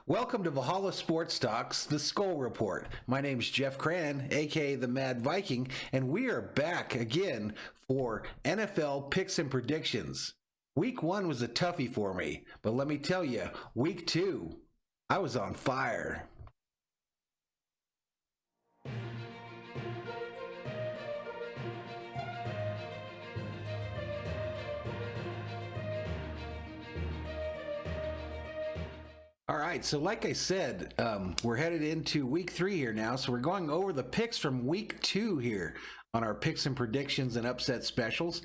Welcome to Valhalla Sports Talk's The Skol Report. My name's Jeff Cran, aka the Mad Viking, and we are back again for NFL picks and predictions. Week 1 was a toughie for me, but let me tell you, week 2, I was on fire. All right, so like I said, we're headed into week 3 here now, so we're going over the picks from week 2 here on our picks and predictions and upset specials.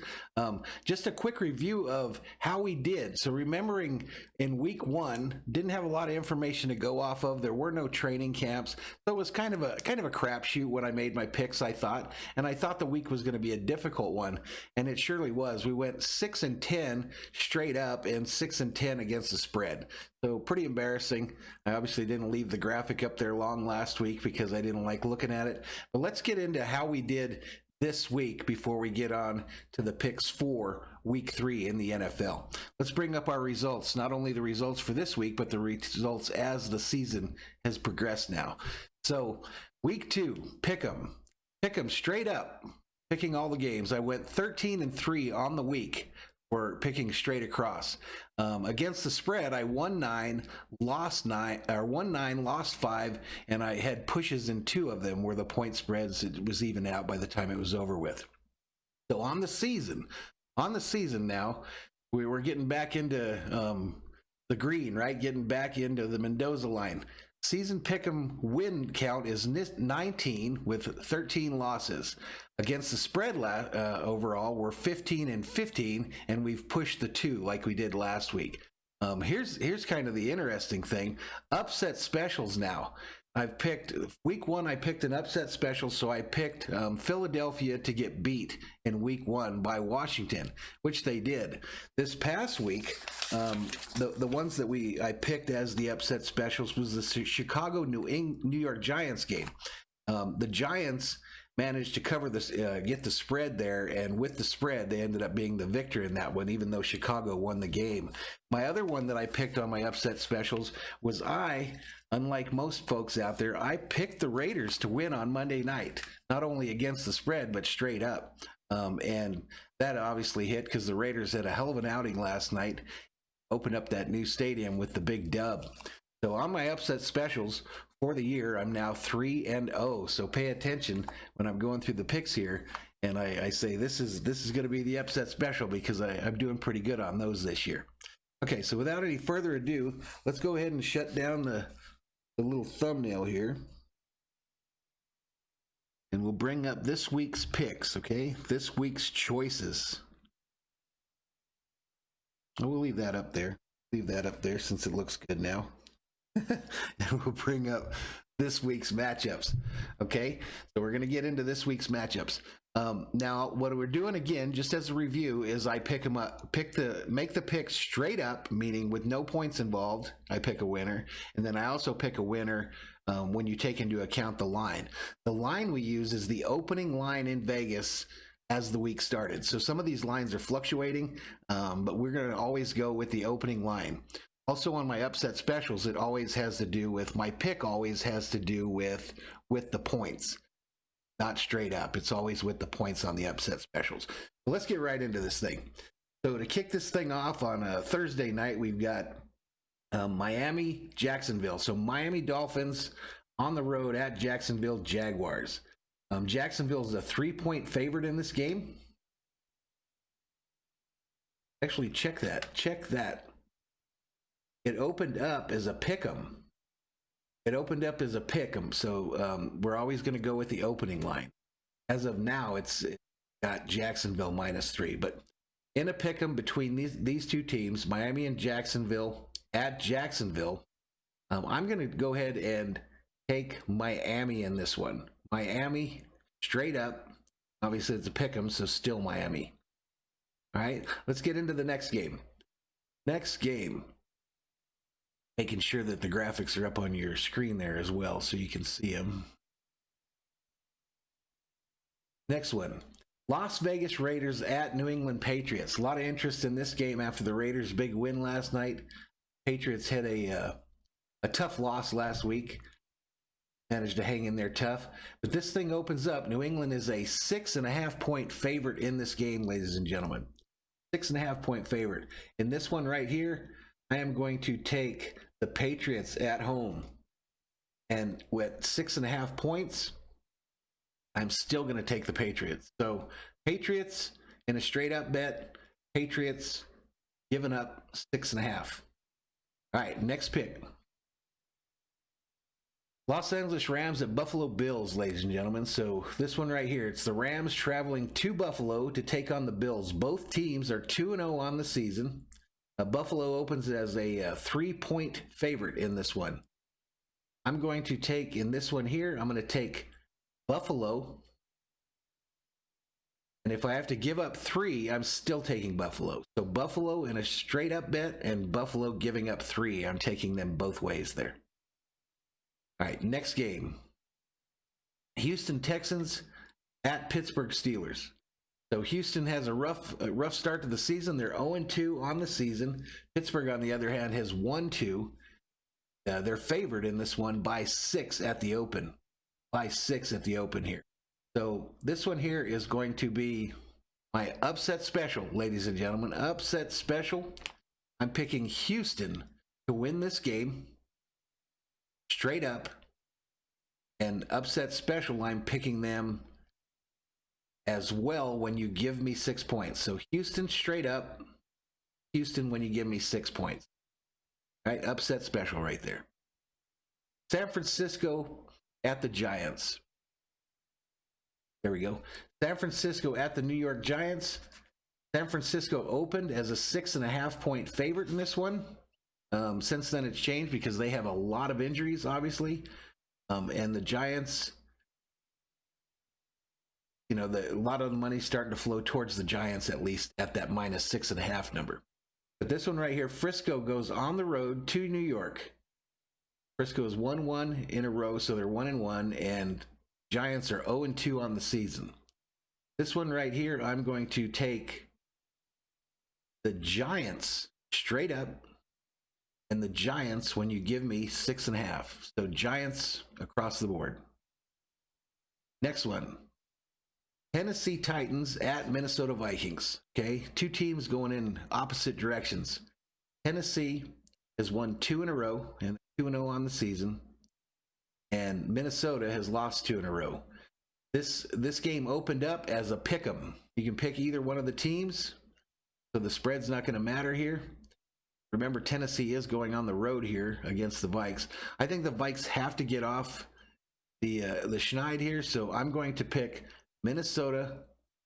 Just a quick review of how we did. So remembering in week 1, didn't have a lot of information to go off of. There were no training camps, so it was kind of a crapshoot when I made my picks, I thought, and I thought the week was going to be a difficult one, and it surely was. We went 6-10 straight up and 6-10 against the spread. So pretty embarrassing. I obviously didn't leave the graphic up there long last week because I didn't like looking at it. But let's get into how we did this week before we get on to the picks for week 3 in the NFL. Let's bring up our results, not only the results for this week, but the results as the season has progressed now. So week 2, pick 'em straight up, picking all the games. I went 13-3 on the week for picking straight across. Against the spread, I won 9, lost 5, and I had pushes in 2 of them where the point spreads, it was even out by the time it was over with. So on the season now, we were getting back into the green, right? Getting back into the Mendoza line. Season pick'em win count is 19 with 13 losses. Against the spread overall, we're 15-15, and we've pushed the 2 like we did last week. Here's kind of the interesting thing. Upset specials now. I've picked, week 1, I picked an upset special, so I picked Philadelphia to get beat in week 1 by Washington, which they did. This past week, the ones that I picked as the upset specials was the Chicago New York Giants game. The Giants managed to cover this, get the spread there, and with the spread, they ended up being the victor in that one, even though Chicago won the game. My other one that I picked on my upset specials was unlike most folks out there, I picked the Raiders to win on Monday night, not only against the spread, but straight up. And that obviously hit because the Raiders had a hell of an outing last night, opened up that new stadium with the big dub. So on my upset specials for the year, I'm now 3-0. So pay attention when I'm going through the picks here, and I say this is going to be the upset special because I'm doing pretty good on those this year. Okay, so without any further ado, let's go ahead and shut down the little thumbnail here, and we'll bring up this week's picks. Okay, this week's choices. We'll leave that up there. Leave that up there since it looks good now. And we'll bring up this week's matchups. Okay, so we're going to get into this week's matchups. Now, what we're doing again, just as a review, is I pick them up, make the pick straight up, meaning with no points involved. I pick a winner, and then I also pick a winner when you take into account the line. The line we use is the opening line in Vegas as the week started. So some of these lines are fluctuating, but we're going to always go with the opening line. Also on my upset specials, it always has to do with, my pick always has to do with the points, not straight up. It's always with the points on the upset specials. So let's get right into this thing. So to kick this thing off on a Thursday night, we've got Miami, Jacksonville. So Miami Dolphins on the road at Jacksonville Jaguars. Jacksonville is a 3-point favorite in this game. Actually, check that. It opened up as a pick'em. So we're always going to go with the opening line. As of now, it's got Jacksonville -3. But in a pick'em between these two teams, Miami and Jacksonville at Jacksonville, I'm going to go ahead and take Miami in this one. Miami straight up. Obviously, it's a pick'em, so still Miami. All right, let's get into the next game. Making sure that the graphics are up on your screen there as well so you can see them. Next one, Las Vegas Raiders at New England Patriots. A lot of interest in this game after the Raiders' big win last night. Patriots had a a tough loss last week. Managed to hang in there tough. But this thing opens up. New England is a 6.5-point favorite in this game, ladies and gentlemen. 6.5-point favorite. In this one right here, I am going to take the Patriots at home. And with 6.5 points, I'm still going to take the Patriots. So Patriots in a straight up bet. Patriots giving up 6.5. All right, next pick. Los Angeles Rams at Buffalo Bills, ladies and gentlemen. So this one right here, it's the Rams traveling to Buffalo to take on the Bills. Both teams are 2-0 on the season. Buffalo opens as a 3-point favorite in this one. I'm going to take, in this one here, I'm going to take Buffalo. And if I have to give up 3, I'm still taking Buffalo. So Buffalo in a straight up bet and Buffalo giving up 3. I'm taking them both ways there. All right, next game. Houston Texans at Pittsburgh Steelers. So Houston has a rough start to the season. They're 0-2 on the season. Pittsburgh, on the other hand, has 1-2. They're favored in this one by 6 at the open. By 6 at the open here. So this one here is going to be my upset special, ladies and gentlemen. Upset special. I'm picking Houston to win this game. Straight up. And upset special, I'm picking them as well when you give me 6 points. So Houston straight up. Houston when you give me 6 points. All right, upset special right there. San Francisco at the Giants. There we go. San Francisco at the New York Giants. San Francisco opened as a 6.5-point favorite in this one. Since then, it's changed because they have a lot of injuries, obviously. And the Giants, you know, a lot of the money's starting to flow towards the Giants, at least at that minus 6.5 number. But this one right here, Frisco goes on the road to New York. Frisco is 1-1 in a row, so they're 1-1, and Giants are 0-2 on the season. This one right here, I'm going to take the Giants straight up. And the Giants when you give me 6.5. So Giants across the board. Next one. Tennessee Titans at Minnesota Vikings. Okay, 2 teams going in opposite directions. Tennessee has won 2 in a row and 2-0 on the season. And Minnesota has lost 2 in a row. This game opened up as a pick 'em. You can pick either one of the teams. So the spread's not going to matter here. Remember, Tennessee is going on the road here against the Vikes. I think the Vikes have to get off the schneid here, so I'm going to pick Minnesota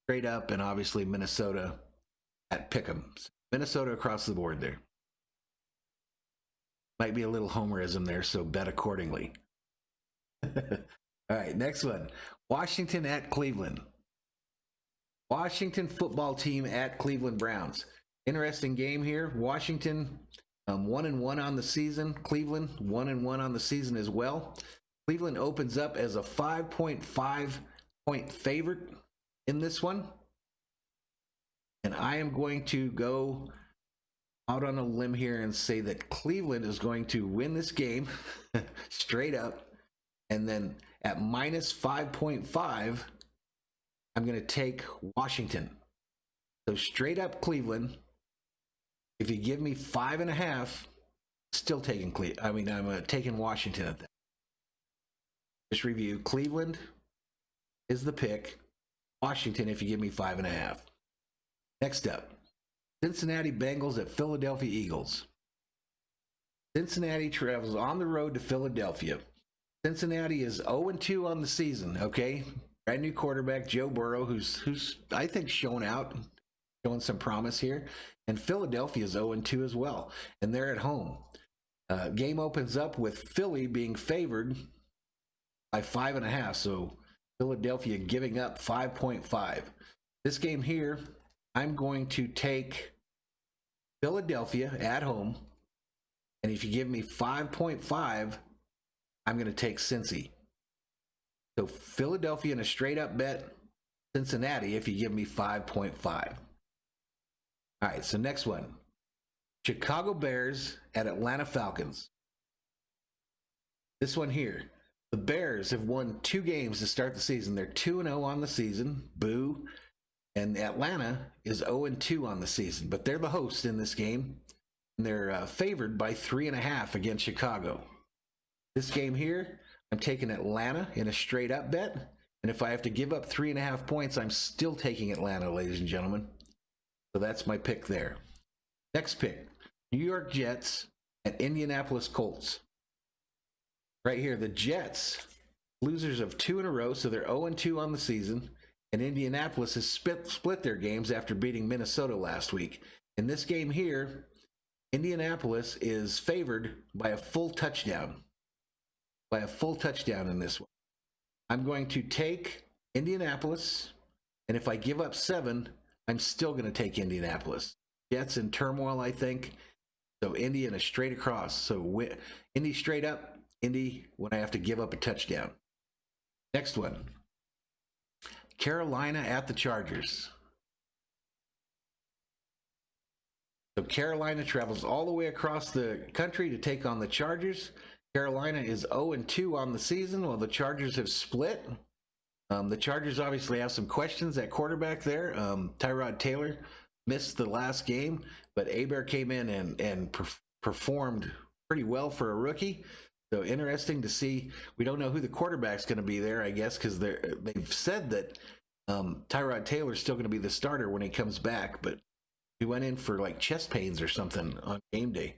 straight up, and obviously Minnesota at pick'em. Minnesota across the board there. Might be a little homerism there, so bet accordingly. All right, next one. Washington at Cleveland. Washington football team at Cleveland Browns. Interesting game here. Washington 1-1 on the season. Cleveland 1-1 on the season as well. Cleveland opens up as a 5.5-point favorite in this one. And I am going to go out on a limb here and say that Cleveland is going to win this game straight up. And then at minus 5.5, I'm going to take Washington. So straight up Cleveland. If you give me 5.5, still taking I'm taking Washington at that. Just review. Cleveland is the pick. Washington if you give me 5.5. Next up, Cincinnati Bengals at Philadelphia Eagles. Cincinnati travels on the road to Philadelphia. Cincinnati is 0-2 on the season, okay? Brand new quarterback, Joe Burrow, who's I think showing some promise here. And Philadelphia is 0-2 as well. And they're at home. Game opens up with Philly being favored by 5.5. So Philadelphia giving up 5.5. This game here, I'm going to take Philadelphia at home. And if you give me 5.5, I'm going to take Cincy. So Philadelphia in a straight up bet. Cincinnati if you give me 5.5. All right, so next one. Chicago Bears at Atlanta Falcons. This one here. The Bears have won 2 games to start the season. They're 2-0 on the season. Boo. And Atlanta is 0-2 on the season, but they're the host in this game. And they're favored by 3.5 against Chicago. This game here, I'm taking Atlanta in a straight up bet. And if I have to give up 3.5 points, I'm still taking Atlanta, ladies and gentlemen. So that's my pick there. Next pick, New York Jets at Indianapolis Colts. Right here, the Jets, losers of 2 in a row, so they're 0-2 on the season. And Indianapolis has split their games after beating Minnesota last week. In this game here, Indianapolis is favored by a full touchdown. By a full touchdown in this one. I'm going to take Indianapolis, and if I give up 7, I'm still going to take Indianapolis. Jets in turmoil, I think. So Indy in a straight across. So Indy straight up, Indy when I have to give up a touchdown. Next one. Carolina at the Chargers. So Carolina travels all the way across the country to take on the Chargers. Carolina is 0-2 on the season while the Chargers have split. The Chargers obviously have some questions at quarterback there. Tyrod Taylor missed the last game, but Hebert came in and performed pretty well for a rookie. So interesting to see. We don't know who the quarterback's going to be there, I guess, because they've said that Tyrod Taylor's still going to be the starter when he comes back, but he went in for like chest pains or something on game day.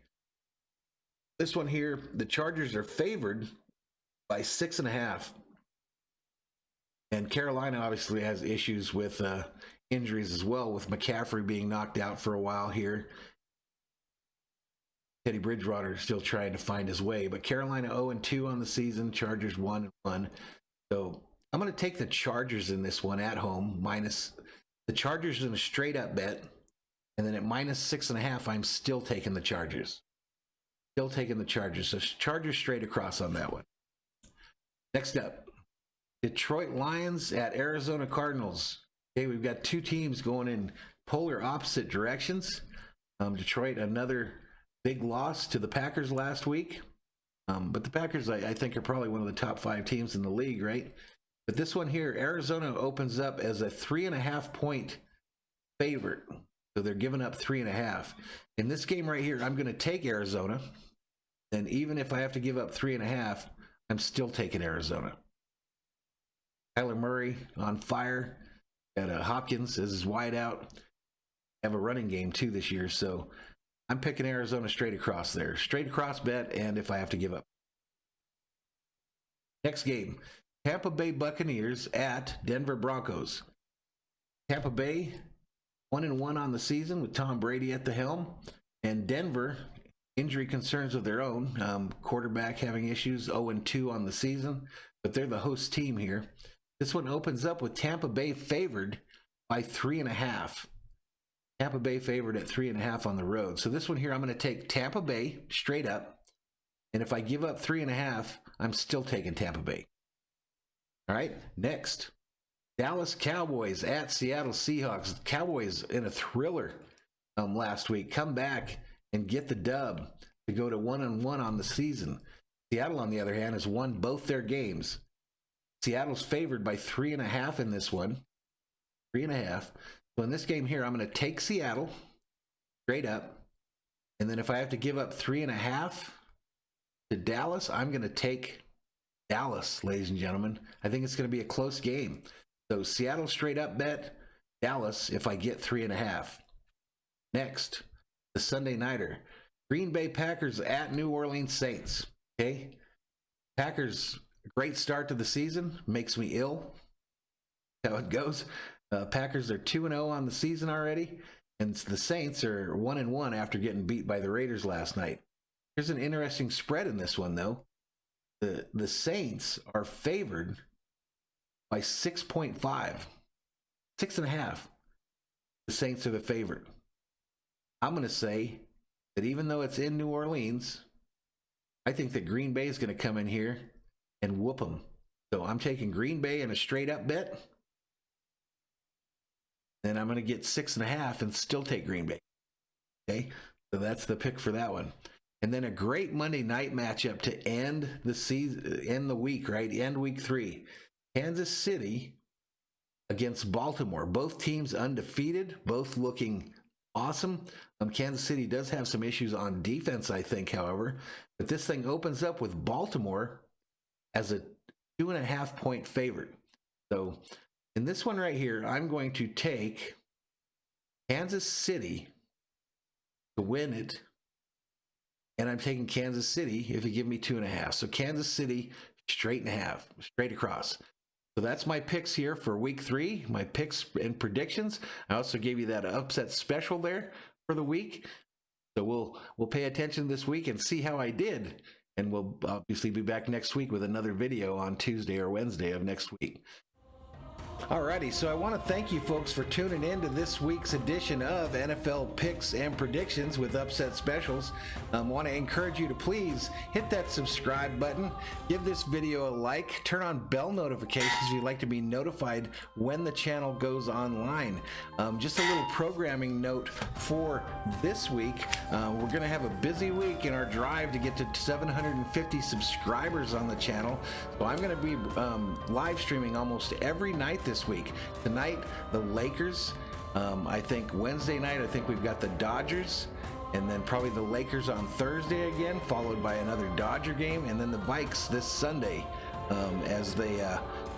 This one here, the Chargers are favored by 6.5. And Carolina obviously has issues with injuries as well, with McCaffrey being knocked out for a while here. Teddy Bridgewater still trying to find his way, but Carolina 0-2 on the season, Chargers 1-1. So I'm going to take the Chargers in this one at home, minus the Chargers in a straight up bet. And then at minus 6.5, I'm still taking the Chargers. Still taking the Chargers. So Chargers straight across on that one. Next up, Detroit Lions at Arizona Cardinals. Okay, we've got 2 teams going in polar opposite directions. Detroit, another big loss to the Packers last week. But the Packers, I think, are probably one of the top 5 teams in the league, right? But this one here, Arizona opens up as a 3.5 point favorite. So they're giving up 3.5. In this game right here, I'm going to take Arizona. And even if I have to give up 3.5, I'm still taking Arizona. Kyler Murray on fire. Got Hopkins as his wideout. Have a running game too this year. So I'm picking Arizona straight across there. Straight across bet, and if I have to give up. Next game, Tampa Bay Buccaneers at Denver Broncos. Tampa Bay 1-1 on the season with Tom Brady at the helm, and Denver injury concerns of their own. Quarterback having issues, 0-2 on the season, but they're the host team here. This one opens up with Tampa Bay favored by 3.5. Tampa Bay favored at 3.5 on the road. So this one here, I'm going to take Tampa Bay straight up, and if I give up 3.5, I'm still taking Tampa Bay. All right, next. Dallas Cowboys at Seattle Seahawks. Cowboys in a thriller last week. Come back and get the dub to go to 1-1 on the season. Seattle, on the other hand, has won both their games. Seattle's favored by 3.5 in this one. 3.5. So in this game here, I'm going to take Seattle straight up. And then if I have to give up 3.5 to Dallas, I'm going to take Dallas, ladies and gentlemen. I think it's going to be a close game. So Seattle straight up bet, Dallas if I get 3.5. Next, the Sunday nighter. Green Bay Packers at New Orleans Saints. Okay. Packers, great start to the season. Makes me ill. How it goes. Packers are 2-0 on the season already. And the Saints are 1-1 after getting beat by the Raiders last night. There's an interesting spread in this one, though. The Saints are favored by 6.5. 6.5. The Saints are the favorite. I'm going to say that even though it's in New Orleans, I think that Green Bay is going to come in here and whoop them. So I'm taking Green Bay in a straight up bet. Then I'm going to get 6.5 and still take Green Bay. Okay. So that's the pick for that one. And then a great Monday night matchup to end the season, end the week, right? End week 3. Kansas City against Baltimore. Both teams undefeated, both looking awesome. Kansas City does have some issues on defense, I think, however. But this thing opens up with Baltimore as a 2.5-point favorite. So in this one right here, I'm going to take Kansas City to win it. And I'm taking Kansas City if you give me 2.5. So Kansas City straight across. So that's my picks here for week 3, my picks and predictions. I also gave you that upset special there for the week. So we'll pay attention this week and see how I did. And we'll obviously be back next week with another video on Tuesday or Wednesday of next week. Alrighty, so I want to thank you folks for tuning in to this week's edition of NFL Picks and Predictions with Upset Specials. I want to encourage you to please hit that subscribe button, give this video a like, turn on bell notifications if you'd like to be notified when the channel goes online. Just a little programming note for this week. We're going to have a busy week in our drive to get to 750 subscribers on the channel. So I'm going to be live streaming almost every night this week. Tonight, the Lakers. I think Wednesday night, I think we've got the Dodgers, and then probably the Lakers on Thursday again, followed by another Dodger game, and then the Vikes this Sunday as they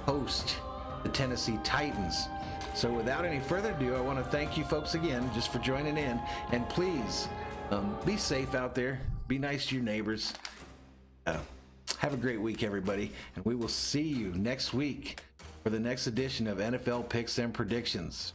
host the Tennessee Titans. So without any further ado, I want to thank you folks again just for joining in, and please be safe out there. Be nice to your neighbors. Have a great week, everybody, and we will see you next week for the next edition of NFL Picks and Predictions.